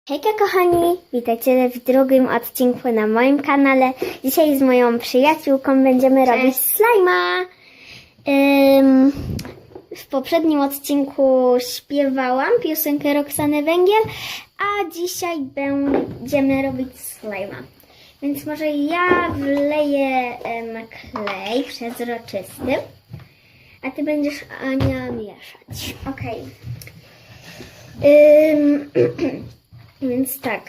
Hejka kochani, witajcie w drugim odcinku na moim kanale. Dzisiaj z moją przyjaciółką będziemy robić slajma. W poprzednim odcinku śpiewałam piosenkę Roxany Węgiel, a dzisiaj będziemy robić slajma. Więc może ja wleję klej przezroczysty, a ty będziesz, Ania, mieszać. Okej. Więc tak,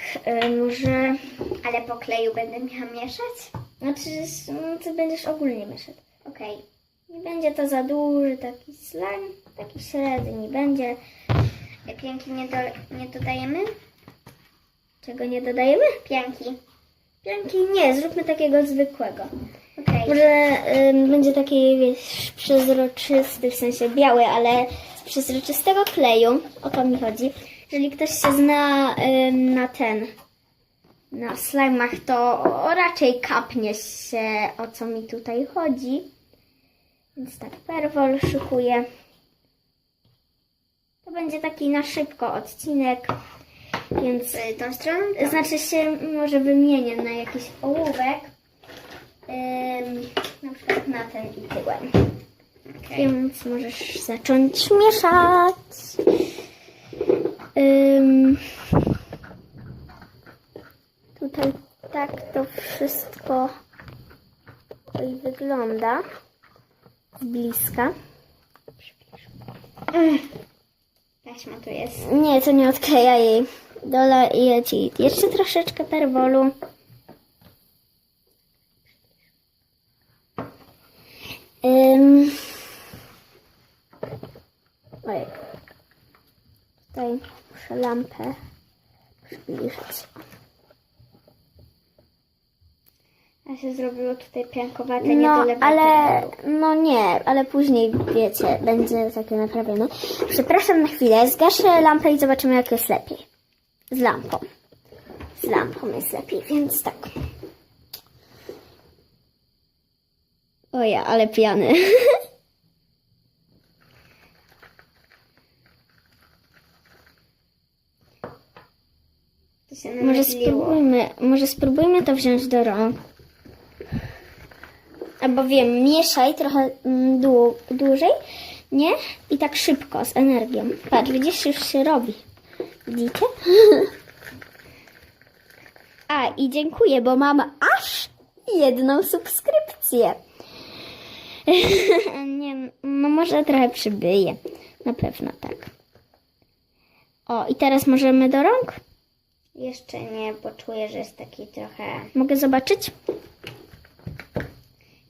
może... Ale po kleju będę miała mieszać? Znaczy, ty będziesz ogólnie mieszać. Okej. Nie będzie to za duży taki slime, taki średni będzie. Pianki nie dodajemy? Czego nie dodajemy? Pianki. Pianki nie, zróbmy takiego zwykłego. Okej. Może będzie taki, wiesz, przezroczysty, w sensie biały, ale z przezroczystego kleju. O to mi chodzi. Jeżeli ktoś się zna na slajmach, to raczej kapnie się, o co mi tutaj chodzi. Więc tak, Perwol szykuję. To będzie taki na szybko odcinek, więc tą stroną, znaczy się może wymienię na jakiś ołówek, na przykład na ten i tyłem. Okay. Więc możesz zacząć mieszać. Tutaj tak to wszystko wygląda z bliska. Taśma tu jest. Nie, to nie odkleja jej. Doleję ci jeszcze troszeczkę perwolu. Ojej. Tutaj muszę lampę przybliżyć. A się zrobiło tutaj piankowate, nie dolewate. Ale później, wiecie, będzie takie naprawione. Przepraszam na chwilę, zgaszę lampę i zobaczymy, jak jest lepiej. Z lampą. Z lampą jest lepiej, więc tak. Oja, ale pijany. Może spróbujmy to wziąć do rąk. Albo wiem, mieszaj trochę dłużej, nie? I tak szybko, z energią. Patrz, widzisz, już się robi. Widzicie? A, i dziękuję, bo mam aż 1 subskrypcję. Nie, no może trochę przybyje. Na pewno tak. O, i teraz możemy do rąk? Jeszcze nie, bo czuję, że jest taki trochę... Mogę zobaczyć?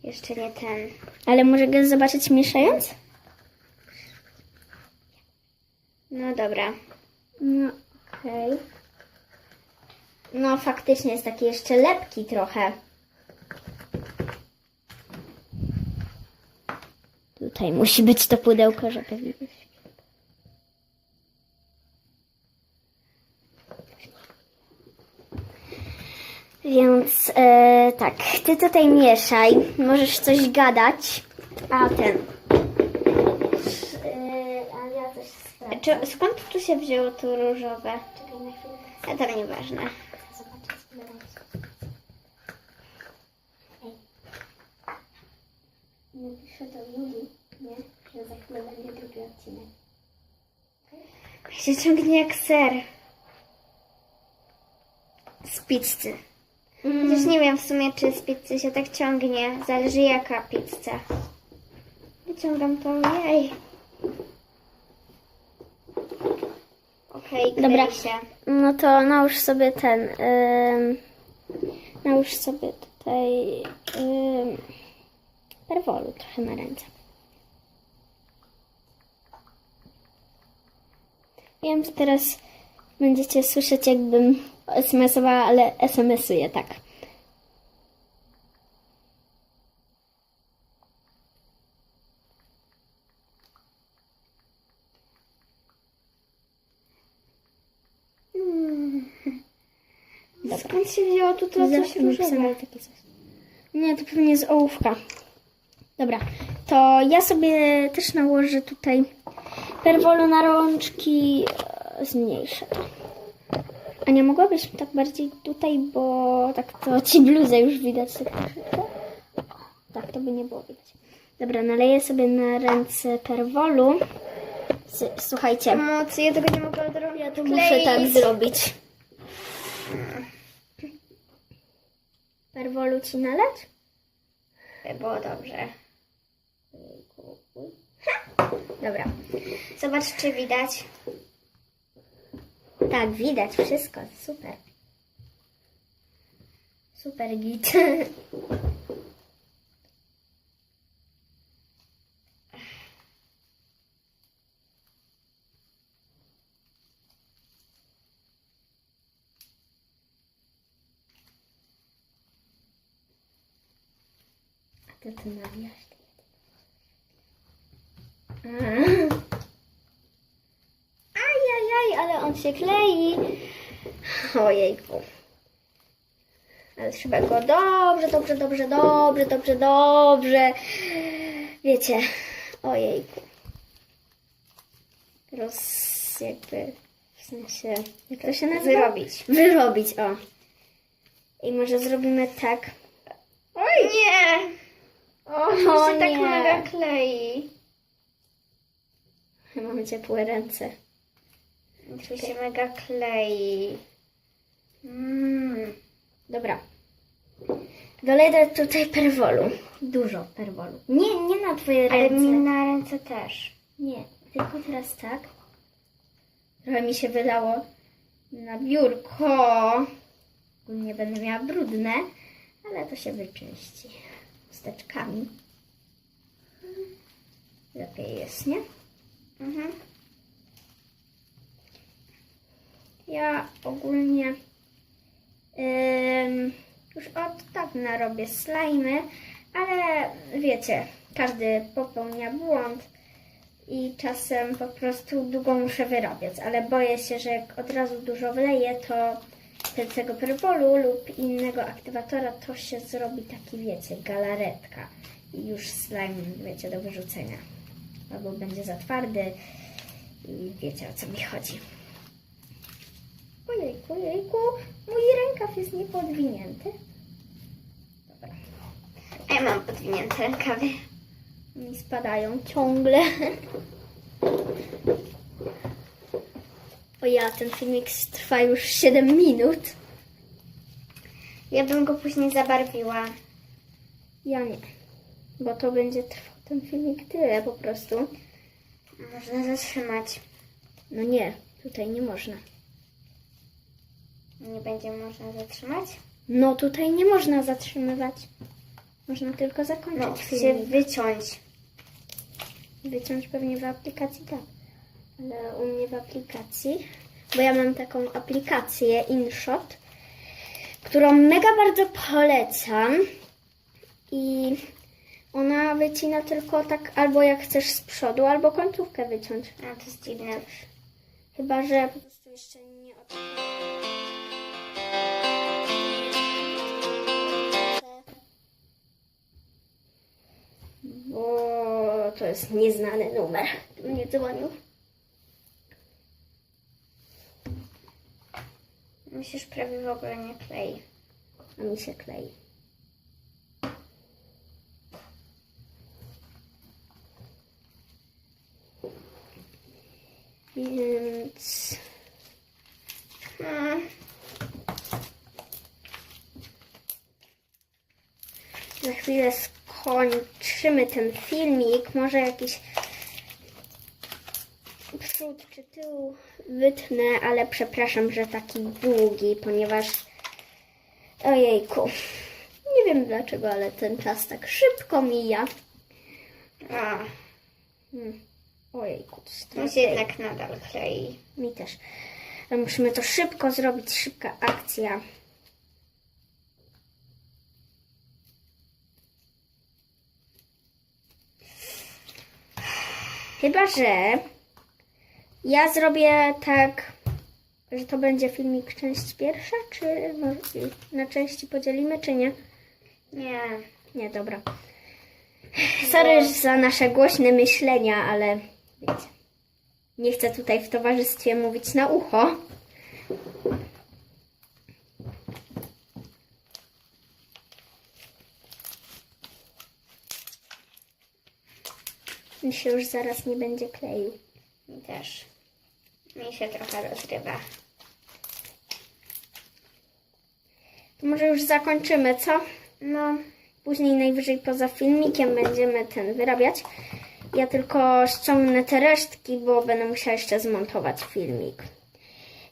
Jeszcze nie ten. Ale mogę go zobaczyć mieszając? No dobra. No okej. No faktycznie jest taki jeszcze lepki trochę. Tutaj musi być to pudełko, żeby widzieć. Więc tak, ty tutaj mieszaj, możesz coś gadać, a ja coś sprawdzę. Skąd tu się wzięło to różowe? Czekaj na chwilę. A to nieważne. Napiszę do Julii, nie? Że za chwilę będzie drugi odcinek. Się ciągnie jak ser. Z pizzy. Chociaż nie wiem w sumie, czy z pizzy się tak ciągnie. Zależy jaka pizza. Wyciągam to, jej. Okej, dobra. Się. No to nałóż sobie nałóż sobie tutaj perwolu trochę na ręce. Wiem, że teraz będziecie słyszeć, jakbym SMS-owała, ale SMS-uję, tak. Dobra. Skąd się wzięło tu to coś różowe? Nie, to pewnie z ołówka. Dobra, to ja sobie też nałożę tutaj perwolu na rączki, zmniejszę to. A nie mogłabyś tak bardziej tutaj, bo tak to ci bluzę już widać. Tak, tak, to by nie było widać. Dobra, naleję sobie na ręce perwolu. Słuchajcie. Mocy, ja tego nie mogę odrobić. Ja to muszę tak zrobić. Perwolu ci nalać? By było dobrze. Dobra. Zobacz, czy widać. Tak, widać wszystko. Super. Super git. A ty to nawijasz. Ajajaj, ale on się klei. Ojejku. Ale trzeba go dobrze. Wiecie, ojejku. Jakby, w sensie, jak to się nazywa? Wyrobić, o. I może zrobimy tak. Oj, nie! O, się tak nie. mega klei. Mamy ciepłe ręce. Tu się mega klei. Dobra. Doleję tutaj perwolu. Dużo perwolu. Nie na twoje Ale ręce. mi na ręce też. Nie, tylko teraz tak. Trochę mi się wylało na biurko. Nie będę miała brudne, ale to się wyczyści chusteczkami. Lepiej jest, nie? Mhm. Ja ogólnie już od dawna robię slajmy, ale wiecie, każdy popełnia błąd i czasem po prostu długo muszę wyrabiać, ale boję się, że jak od razu dużo wleję, to tego perwolu lub innego aktywatora to się zrobi taki, wiecie, galaretka i już slime, wiecie, do wyrzucenia. Albo będzie za twardy i wiecie, o co mi chodzi. Ojejku, mój rękaw jest niepodwinięty. Dobra. A ja mam podwinięte rękawy. Mi spadają ciągle. O ja, ten filmik trwa już 7 minut. Ja bym go później zabarwiła. Ja nie, bo to będzie trwał ten filmik tyle po prostu. Można zatrzymać. No nie, tutaj nie można. Nie będzie można zatrzymać? No tutaj nie można zatrzymywać. Można tylko zakończyć No, się filmik. wyciąć. Wyciąć pewnie w aplikacji, tak. Ale u mnie w aplikacji, bo ja mam taką aplikację InShot, którą mega bardzo polecam i ona wycina tylko tak albo jak chcesz z przodu, albo końcówkę wyciąć. A, to jest dziwne. Chyba, że po prostu jeszcze nie bo to jest nieznany numer. Nie dzwonił. Musisz prawie w ogóle nie klei. A mi się klei. Więc za chwilę skończymy ten filmik. Może jakiś przód czy tył wytnę, ale przepraszam, że taki długi, ponieważ ojejku, nie wiem dlaczego, ale ten czas tak szybko mija. Ojejku, to Mi się jednak nadal klei. mi też. Ale musimy to szybko zrobić, szybka akcja. Chyba, że ja zrobię tak, że to będzie filmik część pierwsza, czy na części podzielimy, czy nie? Nie. Nie, dobra. Sorry za nasze głośne myślenia, ale wiecie, nie chcę tutaj w towarzystwie mówić na ucho. Mi się już zaraz nie będzie kleił. Mi też. Mi się trochę rozrywa. To może już zakończymy, co? No, Później najwyżej poza filmikiem będziemy ten wyrabiać. Ja tylko ściągnę te resztki, bo będę musiała jeszcze zmontować filmik.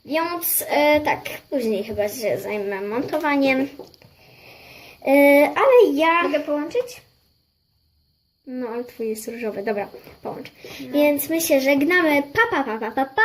Więc tak, później chyba się zajmę montowaniem. Ale ja... mogę połączyć? No, ale twój jest różowy. Dobra, połącz. Więc my się żegnamy. Pa, pa, pa, pa, pa, pa!